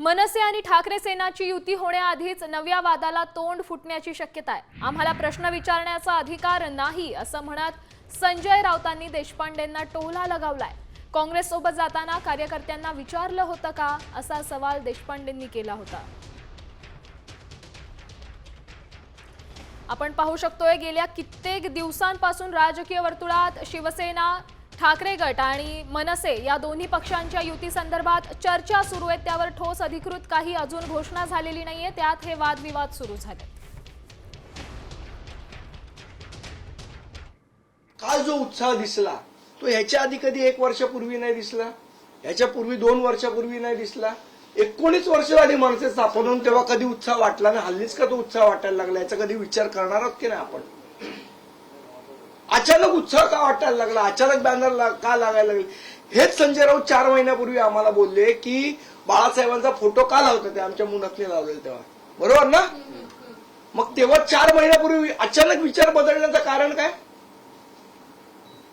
मनसे आणि ठाकरे सेनाची युती होण्याआधीच नव्या वादाला तोंड फुटण्याची शक्यता आहे। आम्हाला प्रश्न विचारण्याचा अधिकार नाही असं म्हणत संजय राऊतांनी देशपांडेंना टोला लगावलाय। काँग्रेस सोबत जाताना कार्यकर्त्यांना विचारलं होतं का असा सवाल देशपांडेंनी केला होता। आपण पाहू शकतोय गेल्या कित्येक दिवसांपासून राजकीय वर्तुळात शिवसेना, ठाकरे गट आणि मनसे या दोन्ही पक्षांच्या युती संदर्भात चर्चा सुरू आहे। त्यावर ठोस अधिकृत काही अजून घोषणा झालेली नाहीये, त्यात हे वादविवाद सुरू झाले। काल जो उत्साह दिसला तो ह्याच्या आधी कधी 1 वर्षापूर्वी नाही दिसला, ह्याच्या पूर्वी 2 वर्षापूर्वी नाही दिसला। 19 वर्ष झाली मनसे स्थापन होऊन, तेव्हा कधी उत्साह वाटला नाही। हल्लीच का तो उत्साह वाटायला लागला, याचा कधी विचार करणार आहोत की नाही आपण? अचानक उत्साह का वाटायला लागला, अचानक बॅनर का लागायला लागले? हेच संजय राऊत 4 महिन्यापूर्वी आम्हाला बोलले की बाळासाहेबांचा फोटो का लावतात, ते आमच्या मुनातने लावलेले तेव्हा, बरोबर ना? मग तेव्हा 4 महिन्यापूर्वी अचानक विचार बदलण्याचं कारण काय?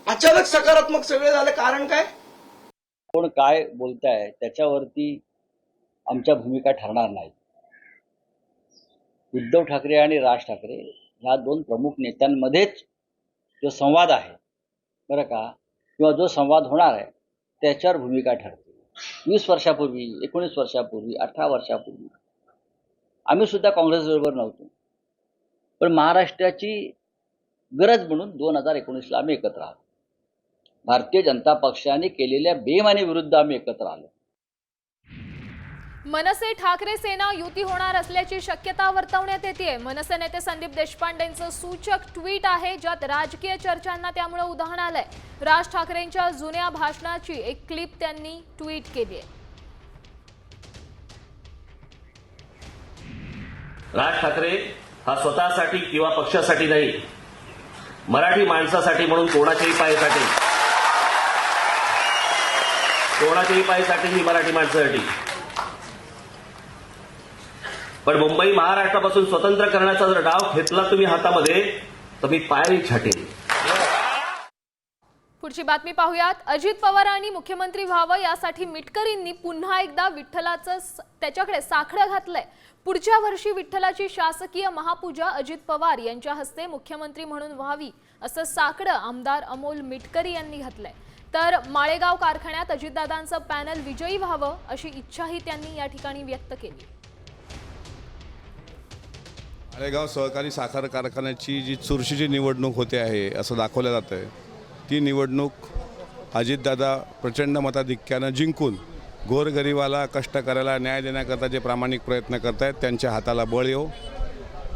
अचानक सकारात्मक सगळे झाले, कारण काय? कोण काय बोलताय त्याच्यावरती आमच्या भूमिका ठरणार नाही। उद्धव ठाकरे आणि राज ठाकरे ह्या 2 प्रमुख नेत्यांमध्येच जो संवाद आहे बरं का, किंवा जो संवाद होणार आहे त्याच्यावर भूमिका ठरते। 20 वर्षापूर्वी, 19 वर्षापूर्वी, 18 वर्षापूर्वी आम्ही सुद्धा काँग्रेसबरोबर नव्हतो, पण महाराष्ट्राची गरज म्हणून 2019ला आम्ही एकत्र आलो। भारतीय जनता पक्षाने केलेल्या बेईमानीविरुद्ध आम्ही एकत्र आलो। मनसे ठाकरे सेना युती होणार असल्याची शक्यता वर्तवण्यात येते। मनसे नेते संदीप देशपांडेंचं सूचक ट्विट आहे, ज्यात राजकीय चर्चांना त्यामुळे उधाण आलंय। राज ठाकरेंच्या जुन्या भाषणाची एक क्लिप त्यांनी ट्विट केली आहे। राज ठाकरे हा स्वतःसाठी किंवा पक्षासाठी नाही, मराठी माणसासाठी म्हणून कोणाच्याही पायासाठी ही मराठी माणसासाठी। पण मुंबई महाराष्ट्रापासून स्वतंत्र करण्याचा जर डाव घेतला तुम्ही हातामध्ये तर मी पायही छाटेन। पुढची बातमी पाहूयात। अजित पवारांनी मुख्यमंत्री व्हावं यासाठी मिटकरींनी पुन्हा एकदा विठ्ठलाचं त्याच्याकडे साकडं घातलंय। पुढच्या वर्षी विठ्ठलाची शासकीय महापूजा अजित पवार यांच्या हस्ते मुख्यमंत्री म्हणून व्हावी असं साकडं आमदार अमोल मिटकरी यांनी घातलंय। तर माळेगाव कारखान्यात अजितदादांचं पॅनल विजयी व्हावं अशी इच्छाही त्यांनी या ठिकाणी व्यक्त केली। माळेगाव सहकारी साखर कारखान्याची जी चुरशीची निवडणूक होते आहे असं दाखवलं जातं आहे, ती निवडणूक अजितदादा प्रचंड मताधिक्यानं जिंकून गोरगरिबाला, कष्टकऱ्याला न्याय देण्याकरता जे प्रामाणिक प्रयत्न करत आहेत त्यांच्या हाताला बळ येवो।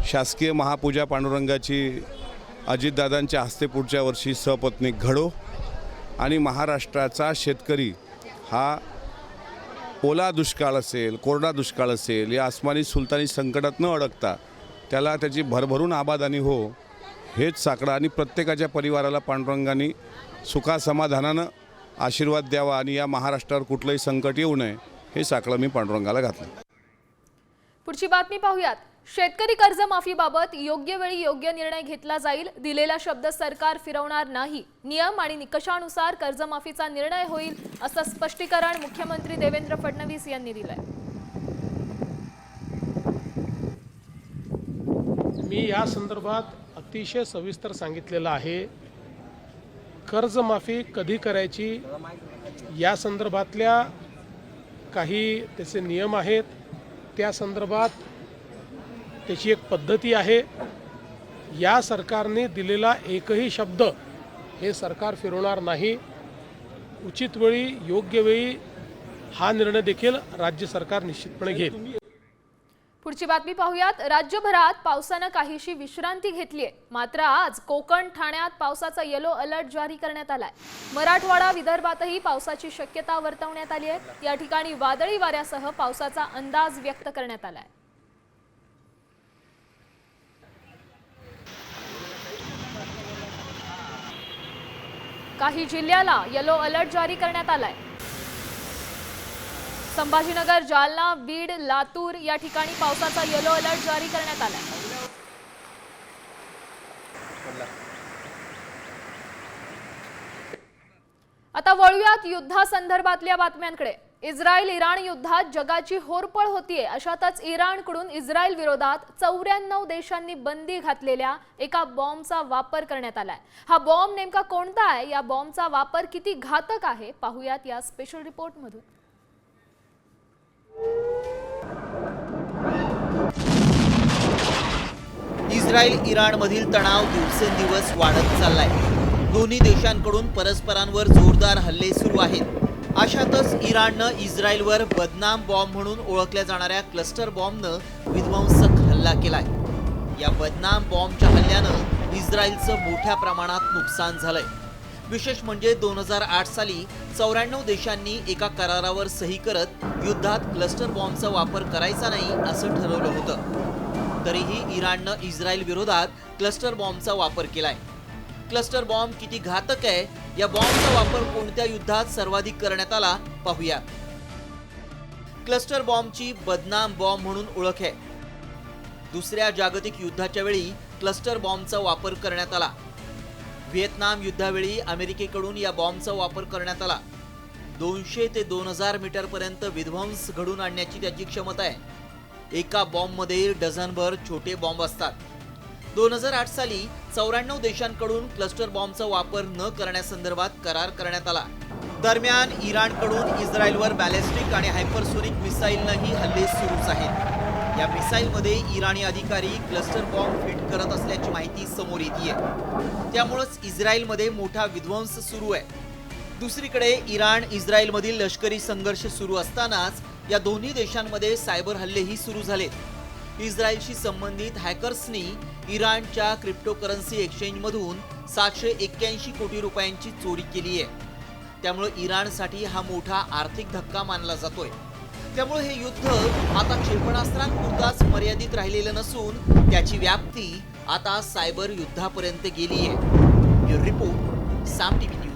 शासकीय महापूजा पांडुरंगाची अजितदादांच्या हस्ते पुढच्या वर्षी सपत्नीक घडो आणि महाराष्ट्राचा शेतकरी हा ओला दुष्काळ असेल, कोरडा दुष्काळ असेल, या आसमानी सुलतानी संकटात न अडकता त्याला त्याची भरभरून आबादानी हो, हेच साकडं आणि प्रत्येकाच्या परिवाराला पांडुरंगाने सुखासमाधानानं आशीर्वाद द्यावा आणि या महाराष्ट्रावर कुठलंही संकट येऊ नये हे साकडं मी पांडुरंगाला घातलं। पुढची बातमी पाहूयात। शेतकरी कर्जमाफीबाबत योग्य वेळी योग्य निर्णय घेतला जाईल। दिलेला शब्द सरकार फिरवणार नाही। नियम आणि निकषानुसार कर्जमाफीचा निर्णय होईल असं स्पष्टीकरण मुख्यमंत्री देवेंद्र फडणवीस यांनी दिलंय। मी या संदर्भात अतिशय सविस्तर सांगितलेलं आहे। कर्जमाफी कधी करायची या संदर्भातल्या काही त्याचे नियम आहेत, त्या संदर्भात त्याची एक पद्धती आहे। या सरकारने दिलेला एकही शब्द हे सरकार फिरवणार नाही। उचित वेळी योग्य वेळी हा निर्णय देखील राज्य सरकार निश्चितपणे घेईल। पुढची बातमी पाहूयात। राज्यभरात पावसानं काहीशी विश्रांती घेतली आहे, मात्र आज कोकण, ठाण्यात पावसाचा येलो अलर्ट जारी करण्यात आलाय। मराठवाडा, विदर्भातही पावसाची शक्यता वर्तवण्यात आली आहे। या ठिकाणी वादळी वाऱ्यासह पावसाचा अंदाज व्यक्त करण्यात आलाय। काही जिल्ह्याला येलो अलर्ट जारी करण्यात आलाय। संभाजीनगर, जालना, बीड, लातूर या ठिकाणी पावसाचा येलो अलर्ट जारी करण्यात आला। आता वळूयात युद्धासंदर्भातल्या बातम्यांकडे। इस्रायल इराण युद्धात जगाची होरपळ होतीये. अशातच इराणकडून इस्रायल विरोधात 94 देशांनी बंदी घातलेल्या एका बॉम्बचा वापर करण्यात आलाय. हा बॉम्ब नेमका कोणता आहे, या बॉम्बचा वापर किती घातक आहे, पाहूयात या स्पेशल रिपोर्ट मधून. इस्रायल इराण मधील तणाव दिवसेंदिवस वाढत चाललाय. दोन्ही देशांकडून परस्परांवर जोरदार हल्ले सुरू आहेत. अशातच इराणनं इस्रायलवर बदनाम बॉम्ब म्हणून ओळखल्या जाणाऱ्या क्लस्टर बॉम्बनं विध्वंसक हल्ला केलाय. या बदनाम बॉम्बच्या हल्ल्यानं इस्रायलचं मोठ्या प्रमाणात नुकसान झालंय. विशेष म्हणजे 2008 साली 94 देशांनी एका करारावर सही करत युद्धात क्लस्टर बॉम्बचा वापर करायचा नाही असं ठरवलं होतं. तरीही इराणनं इस्रायल विरोधात क्लस्टर बॉम्बचा वापर केलाय. क्लस्टर बॉम्ब किती घातक आहे, या बॉम्बचा वापर कोणत्या युद्धात सर्वाधिक करण्यात आला, पाहूया. क्लस्टर बॉम्बची बदनाम बॉम्ब म्हणून ओळख आहे. दुसऱ्या जागतिक युद्धाच्या वेळी क्लस्टर बॉम्बचा वापर करण्यात आला. व्हिएतनाम युद्धावेळी अमेरिकेकडून या बॉम्बचा वापर करण्यात आला. 200 ते 2000 मीटर पर्यंत विध्वंस घडून आणण्याची त्याची क्षमता आहे. एका बॉम्बमध्ये डझनभर छोटे बॉम्ब असतात. 2008 साली 94 देशांकडून क्लस्टर बॉम्बचा वापर न करण्यासंदर्भात करार करण्यात आला. दरम्यान इराणकडून इस्रायलवर बॅलिस्टिक आणि हायपरसोनिक मिसाईलनंही हल्ले सुरूच आहेत. या मिसाईलमध्ये इराणी अधिकारी क्लस्टर बॉम्ब फिट करत असल्याची माहिती समोर येतेय. त्यामुळेच इस्रायलमध्ये मोठा विध्वंस सुरू आहे. दुसरीकडे इराण इस्रायलमधील लष्करी संघर्ष सुरू असतानाच या दोन्ही देशांमध्ये सायबर हल्लेही सुरू झालेत. इस्रायलशी संबंधित हॅकर्सनी इराणच्या क्रिप्टोकरन्सी एक्सचेंजमधून 781 कोटी रुपयांची चोरी केली आहे. त्यामुळे इराणसाठी हा मोठा आर्थिक धक्का मानला जातोय. त्यामुळे हे युद्ध आता क्षेपणास्त्रांपुरताच मर्यादित राहिलेलं नसून त्याची व्याप्ती आता सायबर युद्धापर्यंत गेली आहे. रिपोर्ट साम टीव्ही न्यूज.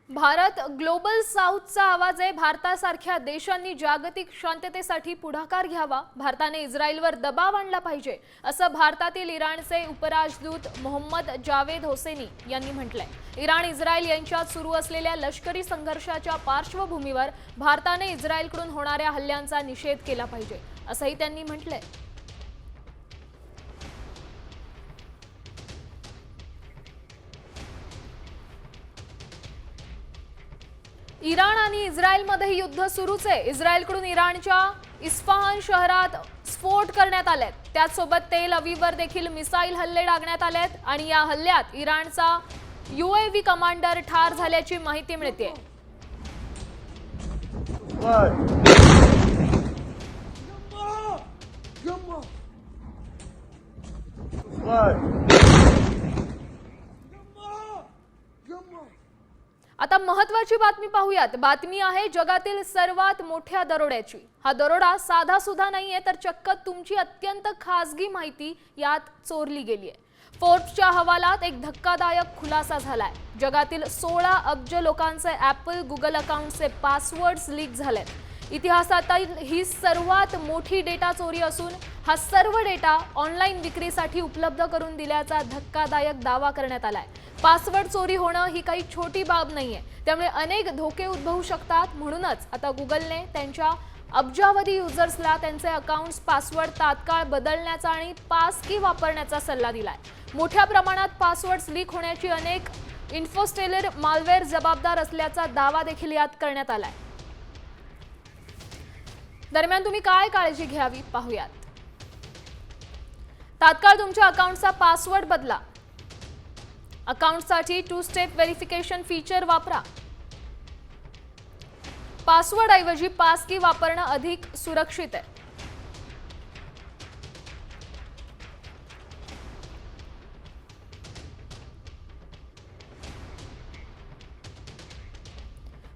भारत ग्लोबल साऊथचा आवाज आहे. भारतासारख्या देशांनी जागतिक शांततेसाठी पुढाकार घ्यावा. भारताने इस्रायलवर दबाव आणला पाहिजे, असं भारतातील इराणचे उपराजदूत मोहम्मद जावेद होसेनी यांनी म्हटलंय. इराण इस्रायल यांच्यात सुरू असलेल्या लष्करी संघर्षाच्या पार्श्वभूमीवर भारताने इस्रायलकडून होणाऱ्या हल्ल्यांचा निषेध केला पाहिजे, असंही त्यांनी म्हटलंय. इराण आणि इस्रायलमध्ये युद्ध सुरूच आहे. इस्रायलकडून इराणच्या इस्फहान शहरात स्फोट करण्यात आलेत. त्याचसोबत तेल अवीववर देखील मिसाईल हल्ले डागण्यात आलेत आणि या हल्ल्यात इराणचा UAV कमांडर ठार झाल्याची माहिती मिळते. आता महत्त्वाची बातमी पाहूयात. बातमी आहे जगातील सर्वात मोठ्या दरोड्याची. हा दरोडा साधा सुद्धा नाहीये, तर चक्क तुमची अत्यंत खासगी माहिती यात चोरली गेली आहे. फोर्ब्सच्या हवालात एक धक्कादायक खुलासा झालाय. जगातील 16 अब्ज लोकांचे ॲपल, गुगल अकाउंटचे पासवर्ड्स लीक झालेत. इतिहासातील ही सर्वात मोठी डेटा चोरी असून हा सर्व डेटा ऑनलाईन विक्रीसाठी उपलब्ध करून दिल्याचा धक्कादायक दावा करण्यात आलाय. पासवर्ड चोरी होणं ही काही छोटी बाब नाहीये, त्यामुळे अनेक धोके उद्भवू शकतात. म्हणूनच आता गुगलने त्यांच्या अब्जावधी युजर्सला त्यांचे अकाउंट्स पासवर्ड तात्काळ बदलण्याचा आणि पासकी वापरण्याचा सल्ला दिलाय. मोठ्या प्रमाणात पासवर्ड्स लीक होण्याची अनेक इन्फोस्टेलर मालवेअर जबाबदार असल्याचा दावा देखील यात करण्यात आलाय. दरम्यान तुम्ही काय काळजी घ्यावी पाहूयात. तात्काळ तुमच्या अकाउंटचा पासवर्ड बदला. अकाउंटसाठी 2 स्टेप व्हेरिफिकेशन फीचर वापरा. पासवर्ड ऐवजी पासकी वापरणं अधिक सुरक्षित आहे.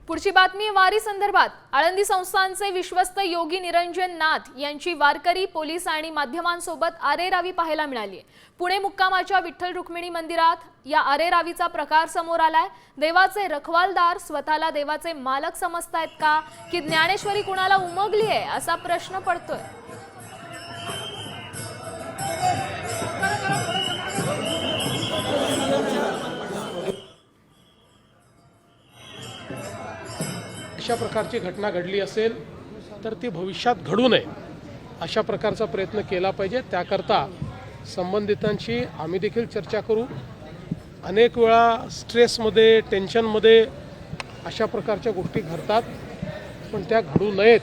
पुढची बातमी वारी संदर्भात. आळंदी संस्थानचे विश्वस्त योगी निरंजन नाथ यांची वारकरी, पोलीस आणि माध्यमांसोबत आरेरावी पाहायला मिळाली. पुणे मुक्कामाच्या विठ्ठल रुक्मिणी मंदिरात या आरेरावीचा प्रकार समोर आलाय. देवाचे रखवालदार स्वतःला देवाचे मालक समजतायत का, की ज्ञानेश्वरी कुणाला उमगली आहे असा प्रश्न पडतोय. अशा प्रकारची घटना घडली असेल तर ती भविष्यात घडू नये अशा प्रकारचा प्रयत्न केला पाहिजे. त्याकरता संबंधितांशी आम्ही देखील चर्चा करू. अनेक वेळा स्ट्रेसमध्ये, टेन्शनमध्ये अशा प्रकारच्या गोष्टी घडतात, पण त्या घडू नयेत.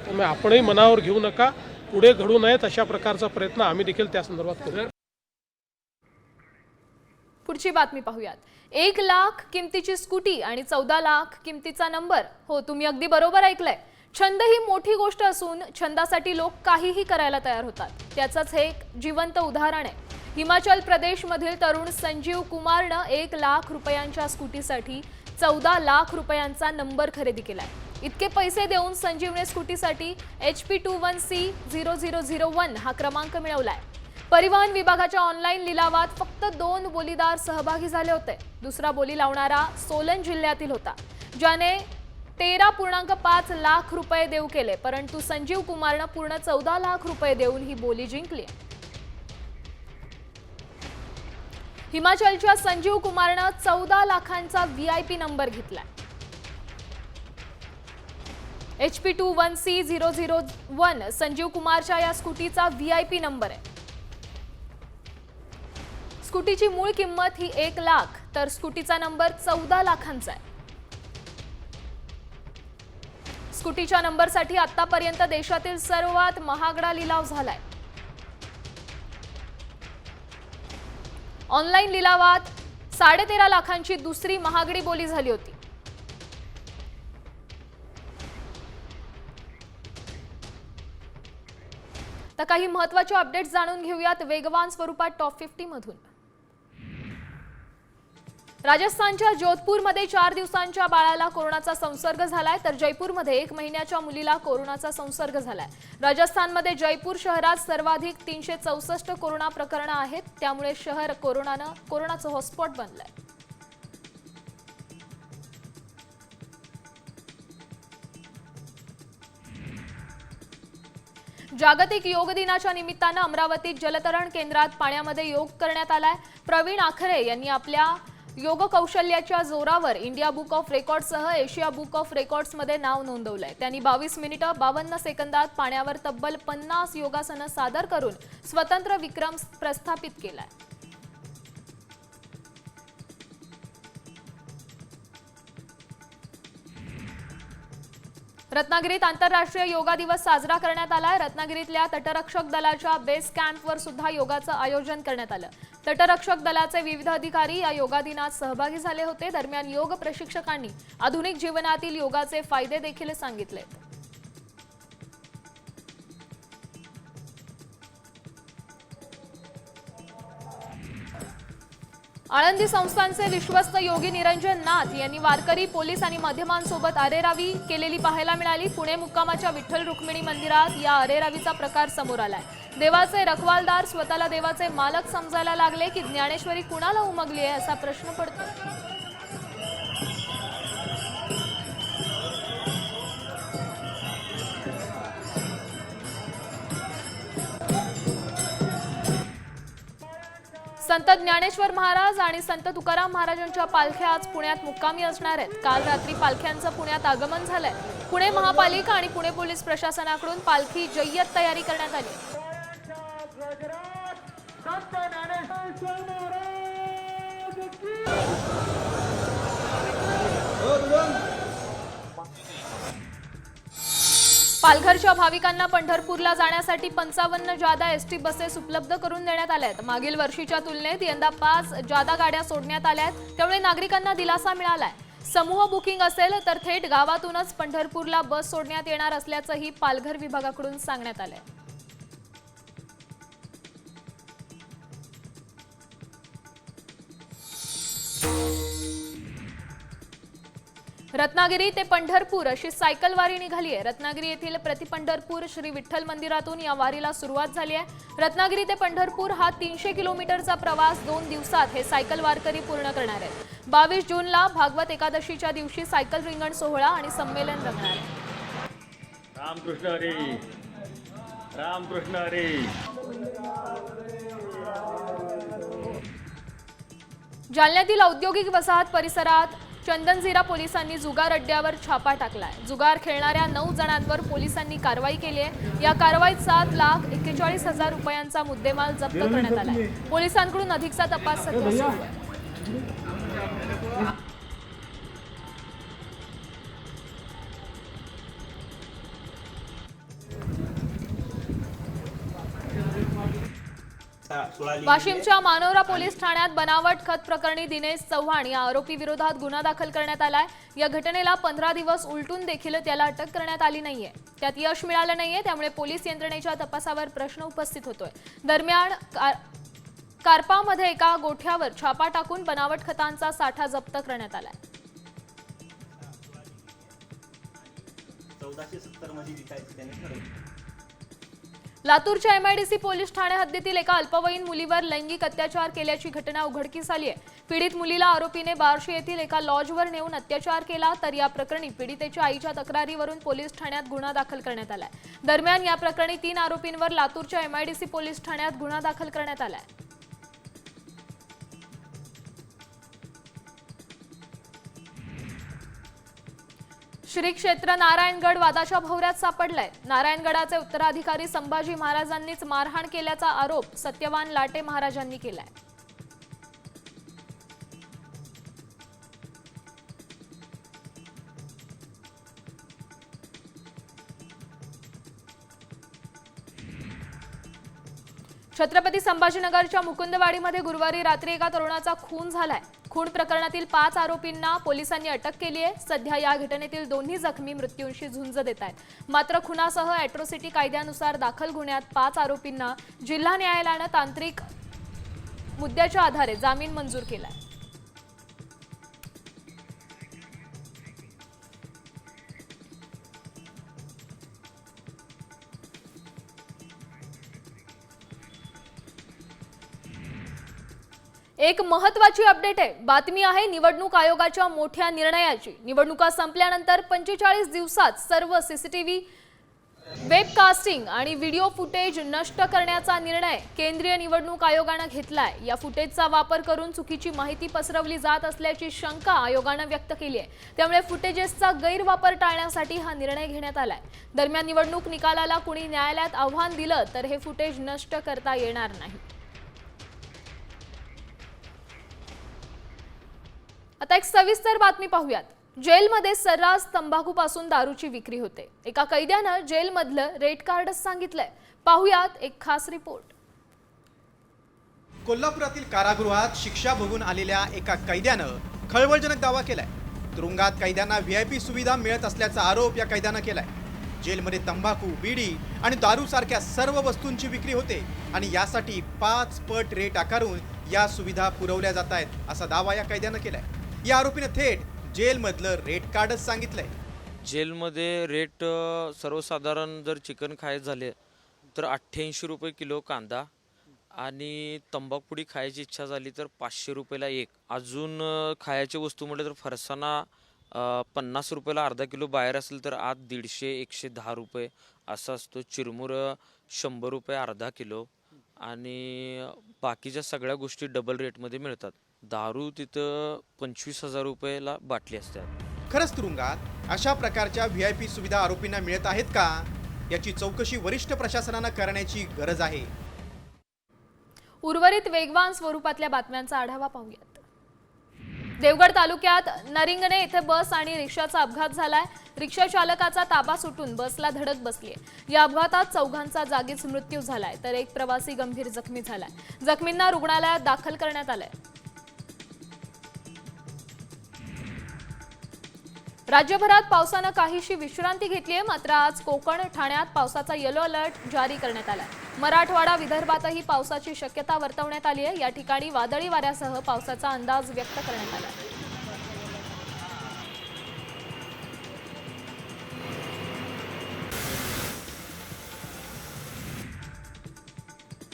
त्यामुळे आपणही मनावर घेऊ नका. पुढे घडू नयेत अशा प्रकारचा प्रयत्न आम्ही देखील त्या संदर्भात करू. पुढची बातमी पाहूयात. 1 लाख किमतीची स्कूटी आणि 14 लाख किमतीचा नंबर. हो, तुम्ही अगदी बरोबर ऐकलंय. छंद ही मोठी गोष्ट असून छंदासाठी लोक काहीही करायला तयार होतात. त्याचंच हे एक जिवंत उदाहरण आहे. हिमाचल प्रदेशमधील तरुण संजीव कुमारनं 1 लाख रुपयांच्या स्कूटीसाठी 14 लाख रुपयांचा नंबर खरेदी केलाय. इतके पैसे देऊन संजीवने स्कूटीसाठी HP21C0001 हा क्रमांक मिळवलाय. परिवहन विभागाच्या ऑनलाईन लिलावात फक्त 2 बोलीदार सहभागी झाले होते. दुसरा बोली लावणारा सोलन जिल्ह्यातील होता, ज्याने 13.5 लाख रुपये देऊ केले. परंतु संजीव कुमारनं पूर्ण 14 लाख रुपये देऊन ही बोली जिंकली. हिमाचलच्या संजीव कुमारनं 14 लाखांचा VIP नंबर घेतलाय. HP21C001 संजीव कुमारच्या या स्कूटीचा VIP नंबर आहे. स्कूटीची मूळ किंमत ही 1 लाख तर स्कूटीचा नंबर 14 लाखांचा आहे. स्कूटीच्या नंबरसाठी आतापर्यंत देशातील सर्वात महागडा लिलाव झालाय. ऑनलाईन लिलावात 13.5 लाखांची दुसरी महागडी बोली झाली होती. तर काही महत्त्वाचे अपडेट्स जाणून घेऊयात वेगवान स्वरूपात टॉप 50 मधून. राजस्थानच्या जोधपूरमध्ये 4 दिवसांच्या बाळाला कोरोनाचा संसर्ग झालाय, तर जयपूरमध्ये 1 महिन्याच्या मुलीला कोरोनाचा संसर्ग झालाय. राजस्थानमध्ये जयपूर शहरात सर्वाधिक 364 कोरोना प्रकरणं आहेत. त्यामुळे शहर कोरोनाचं हॉटस्पॉट बनलंय. जागतिक योग दिनाच्या निमित्तानं अमरावतीत जलतरण केंद्रात पाण्यामध्ये योग करण्यात आलाय. प्रवीण आखरे यांनी आपल्या योग कौशल्याच्या जोरावर इंडिया बुक ऑफ रेकॉर्ड्ससह एशिया बुक ऑफ रेकॉर्ड्समध्ये नाव नोंदवलंय. त्यांनी 22 मिनिटं 52 सेकंदात पाण्यावर तब्बल 50 योगासनं सादर करून स्वतंत्र विक्रम प्रस्थापित केलाय. रत्नागिरीत आंतरराष्ट्रीय योगा दिवस साजरा करण्यात आलाय. रत्नागिरीतल्या तटरक्षक दलाच्या बेस कॅम्पवर सुद्धा योगाचं आयोजन करण्यात आलं. तटरक्षक दलाचे विविध अधिकारी या योगा दिनात सहभागी झाले होते. दरम्यान योग प्रशिक्षकांनी आधुनिक जीवनातील योगाचे फायदे देखील सांगितले. आळंदी संस्थानचे विश्वस्त योगी निरंजन नाथ यांनी वारकरी, पोलीस आणि माध्यमांसोबत अरेरावी केलेली पाहायला मिळाली. पुणे मुक्कामाच्या विठ्ठल रुक्मिणी मंदिरात या अरेरावीचा प्रकार समोर आलाय. देवाचे रखवालदार स्वतःला देवाचे मालक समजायला लागले की ज्ञानेश्वरी कुणाला उमगली आहे असा प्रश्न पडतो. संत ज्ञानेश्वर महाराज आणि संत तुकाराम महाराजांच्या पालख्या आज पुण्यात मुक्कामी असणार आहेत. काल रात्री पालख्यांचं पुण्यात आगमन झालंय. पुणे महापालिका आणि पुणे पोलीस प्रशासनाकडून पालखी जय्यत तयारी करण्यात आली. पालघरच्या भाविकांना पंढरपूरला जाण्यासाठी 55 जादा एसटी बसेस उपलब्ध करून देण्यात आल्या आहेत. मागील वर्षीच्या तुलनेत यंदा 5 जादा गाड्या सोडण्यात आल्या आहेत. त्यामुळे नागरिकांना दिलासा मिळालाय. समूह बुकिंग असेल तर थेट गावातूनच पंढरपूरला बस सोडण्यात येणार असल्याचंही पालघर विभागाकडून सांगण्यात आलंय. रत्नागिरी ते पंढरपूर अशी सायकल वारी निघाली आहे. रत्नागिरी येथील प्रतिपंढरपूर श्री विठ्ठल मंदिरातून या वारीला सुरुवात झाली आहे. रत्नागिरी ते पंढरपूर हा 300 किलोमीटरचा प्रवास 2 दिवसात हे सायकल वारकरी पूर्ण करणार आहेत. 22 जूनला भागवत एकादशीच्या दिवशी सायकल रिंगण सोहळा आणि संमेलन रंगणार आहे. रामकृष्ण हरी, रामकृष्ण हरी. जालन्यातील औद्योगिक वसाहत परिसरात चंदनझिरा पोलिसांनी जुगार अड्ड्यावर छापा टाकलाय। जुगार खेळणाऱ्या 9 जणांवर पोलिसांनी कारवाई केली आहे। या कारवाईत 7,41,000 रुपयांचा मुद्देमाल जप्त करण्यात आलाय। पोलिसांकडून अधिकचा तपास सध्या सुरू आहे। वाशिमच्या मानोरा पोलीस ठाण्यात बनावट खत प्रकरणी दिनेश चव्हाण या आरोपी विरोधात गुन्हा दाखल करण्यात आलाय। या घटनेला 15 दिवस उलटून देखील त्याला अटक करण्यात आली नाहीये। त्यात यश मिळालं नाहीये, त्यामुळे पोलीस यंत्रणेच्या तपासावर प्रश्न उपस्थित होतोय। दरम्यान कारपामध्ये एका गोठ्यावर छापा टाकून बनावट खतांचा साठा जप्त करण्यात आलाय। 1470 मध्ये विकायचं त्याने ठरवलं। लातूरच्या एमआयडीसी पोलीस ठाणे हद्दीतील एका अल्पवयीन मुलीवर लैंगिक अत्याचार केल्याची घटना उघडकीस आली आहे। पीडित मुलीला आरोपीने बार्शी येथील एका लॉजवर नेऊन अत्याचार केला, तर या प्रकरणी पीडितेच्या आईच्या तक्रारीवरून पोलीस ठाण्यात गुन्हा दाखल करण्यात आलाय। दरम्यान या प्रकरणी 3 आरोपींवर लातूरच्या एमआयडीसी पोलीस ठाण्यात गुन्हा दाखल करण्यात आलाय। श्री क्षेत्र नारायणगड वादाच्या भोवऱ्यात सापडलाय। नारायणगडाचे उत्तराधिकारी संभाजी महाराजांनीच मारहाण केल्याचा आरोप सत्यवान लाटे महाराजांनी केलाय। छत्रपती संभाजीनगरच्या मुकुंदवाडीमध्ये गुरुवारी रात्री एका तरुणाचा खून झालाय। खून प्रकरणातील 5 आरोपींना पोलिसांनी अटक केली आहे। सध्या या घटनेतील दोन्ही जखमी मृत्यूंशी झुंज देत आहेत। मात्र खुनासह अॅट्रॉसिटी कायद्यानुसार दाखल गुन्ह्यात 5 आरोपींना जिल्हा न्यायालयानं तांत्रिक मुद्द्याच्या आधारे जामीन मंजूर केलाय। एक महत्त्वाची अपडेट आहे, बातमी आहे निवडणूक आयोगाच्या मोठ्या निर्णयाची। निवडणुका संपल्यानंतर 45 दिवसात सर्व सीसीटीव्ही, वेबकास्टिंग आणि व्हिडिओ फुटेज नष्ट करण्याचा निर्णय केंद्रीय निवडणूक आयोगानं घेतलाय। या फुटेजचा वापर करून चुकीची माहिती पसरवली जात असल्याची शंका आयोगानं व्यक्त केली आहे। त्यामुळे फुटेजेसचा गैरवापर टाळण्यासाठी हा निर्णय घेण्यात आलाय। दरम्यान निवडणूक निकालाला कुणी न्यायालयात आव्हान दिलं तर हे फुटेज नष्ट करता येणार नाही। आता एक सविस्तर बातमी पाहूयात। जेलमध्ये सर्रास तंबाखूपासून दारूची विक्री होते। एका कैद्यानं जेलमधलं रेड कार्डच सांगितलंय। पाहूयात एक खास रिपोर्ट। कोल्हापुरातील कारागृहात शिक्षा भोगून आलेल्या एका कैद्यानं खळबळजनक दावा केलाय। तुरुंगात कैद्यांना व्हीआयपी सुविधा मिळत असल्याचा आरोप या कैद्यानं केलाय। जेलमध्ये तंबाखू, बीडी आणि दारू सारख्या सर्व वस्तूंची विक्री होते आणि यासाठी 5 पट रेट आकारून या सुविधा पुरवल्या जात आहेत असा दावा या कैद्यानं केलाय। या आरोपीने थेट जेलमधलं रेट कार्डच सांगितलंय। जेलमध्ये रेट सर्वसाधारण जर चिकन खायचं झाले तर 88 रुपये किलो कांदा आणि तंबाखुडी खायची इच्छा झाली तर 500 रुपयाला एक। अजून खायची वस्तू म्हटलं तर फरसाना 50 रुपयाला अर्धा किलो बाहेर असेल तर आत 150-110 रुपये असा असतो। चिरमुर 100 रुपये अर्धा किलो आणि बाकीच्या सगळ्या गोष्टी डबल रेटमध्ये मिळतात। दारू तिथं 25,000 रुपयाला बाटली असतात। खरंच तुरुंगात अशा प्रकारच्या व्हीआयपी सुविधा आरोपींना मिळत आहेत का, याची चौकशी वरिष्ठ प्रशासनानं करण्याची गरज आहे। उर्वरित वेगवान स्वरूपातल्या बातम्यांचा आढावा पाहूयात। देवगड तालुक्यात नरिंगणे येथे बस आणि रिक्षाचा अपघात झालाय। रिक्षा चालकाचा ताबा सुटून बसला धडक बसली आहे। या अपघातात 4घांचा जागीच मृत्यू झालाय तर एक प्रवासी गंभीर जखमी झालाय। जखमींना रुग्णालयात दाखल करण्यात आलंय। राज्यभरात पावसानं काहीशी विश्रांती घेतली आहे, मात्र आज कोकण, ठाण्यात पावसाचा येलो अलर्ट जारी करण्यात आलाय। मराठवाडा, विदर्भातही पावसाची शक्यता वर्तवण्यात आली आहे। या ठिकाणी वादळी वाऱ्यासह पावसाचा अंदाज व्यक्त करण्यात आला आहे।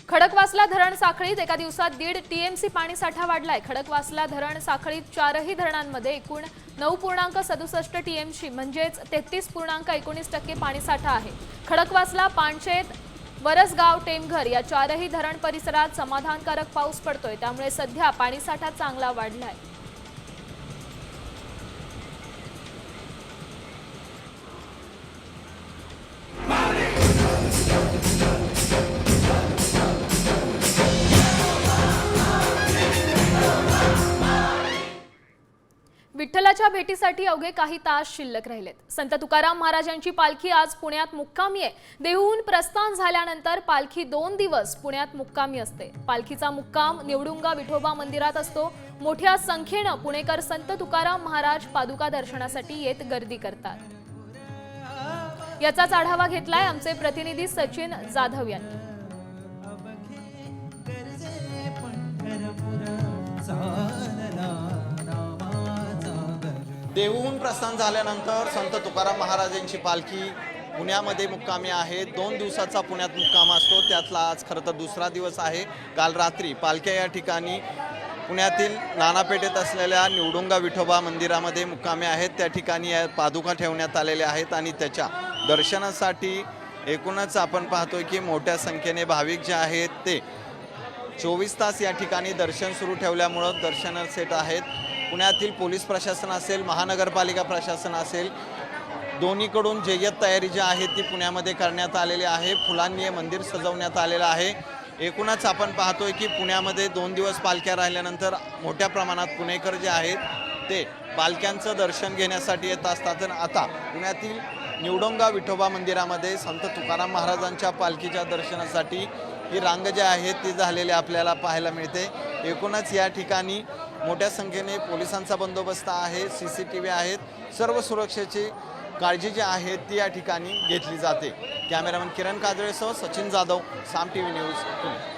खडकवासला धरण साखळीत एका दिवसात 1.5 टीएमसी पाणीसाठा वाढलाय। खडकवासला धरण साखळीत 4ही धरणांमध्ये एकूण 9.67 टीएमसी म्हणजेच 33.19% पाणीसाठा आहे। खडकवासला, पानशेत, वरसगाव, टेमघर या 4ही धरण परिसरात समाधानकारक पाऊस पडतोय, त्यामुळे सध्या पाणीसाठा चांगला वाढलाय। विठ्ठलाच्या भेटीसाठी अवघे काही तास शिल्लक राहिलेत। संत तुकाराम महाराजांची पालखी आज पुण्यात मुक्कामी आहे। देहूहून प्रस्थान झाल्यानंतर पालखी 2 दिवस पुण्यात मुक्कामी असते। पालखीचा मुक्काम निवडुंगा विठोबा मंदिरात असतो। मोठ्या संख्येनं पुणेकर संत तुकाराम महाराज पादुका दर्शनासाठी येत गर्दी करतात। याचाच आढावा घेतलाय आमचे प्रतिनिधी सचिन जाधव यांनी। देहूहून प्रस्थान झाल्यानंतर संत तुकाराम महाराजांची पालखी पुण्यामध्ये मुक्कामी आहे। 2 दिवसाचा पुण्यात मुक्काम असतो, त्यातला आज खरं तर दुसरा दिवस आहे। काल रात्री पालख्या या ठिकाणी पुण्यातील नानापेठेत असलेल्या निवडुंगा विठोबा मंदिरामध्ये मुक्कामी आहेत। त्या ठिकाणी पादुका ठेवण्यात आलेल्या आहेत आणि त्याच्या दर्शनासाठी एकूणच आपण पाहतोय की मोठ्या संख्येने भाविक जे आहेत ते 24 तास या ठिकाणी दर्शन सुरू ठेवल्यामुळं दर्शन सेट आहेत। पुण्यातील पोलीस प्रशासन असेल, महानगरपालिका प्रशासन असेल, दोन्हीकडून जय्यत तयारी जी आहे ती पुण्यामध्ये करण्यात आलेली आहे। फुलांनी मंदिर सजवण्यात आलेलं आहे। एकूणच आपण पाहतोय की पुण्यामध्ये 2 दिवस पालख्या राहिल्यानंतर मोठ्या प्रमाणात पुणेकर जे आहेत ते पालख्यांचं दर्शन घेण्यासाठी येत असतात। आता पुण्यातील निवडुंगा विठोबा मंदिरामध्ये संत तुकाराम महाराजांच्या पालखीच्या दर्शनासाठी ही रांग जी आहे ती झालेली आपल्याला पाहायला मिळते। एकूणच या ठिकाणी मोठ्या संख्येने पोलिसांचा बंदोबस्त आहे, CCTV आहेत, सर्व सुरक्षेची काळजी जी आहे ती या ठिकाणी घेतली जाते। कॅमेरामन किरण काजळेसह सचिन जाधव, साम TV न्यूज, पुणे।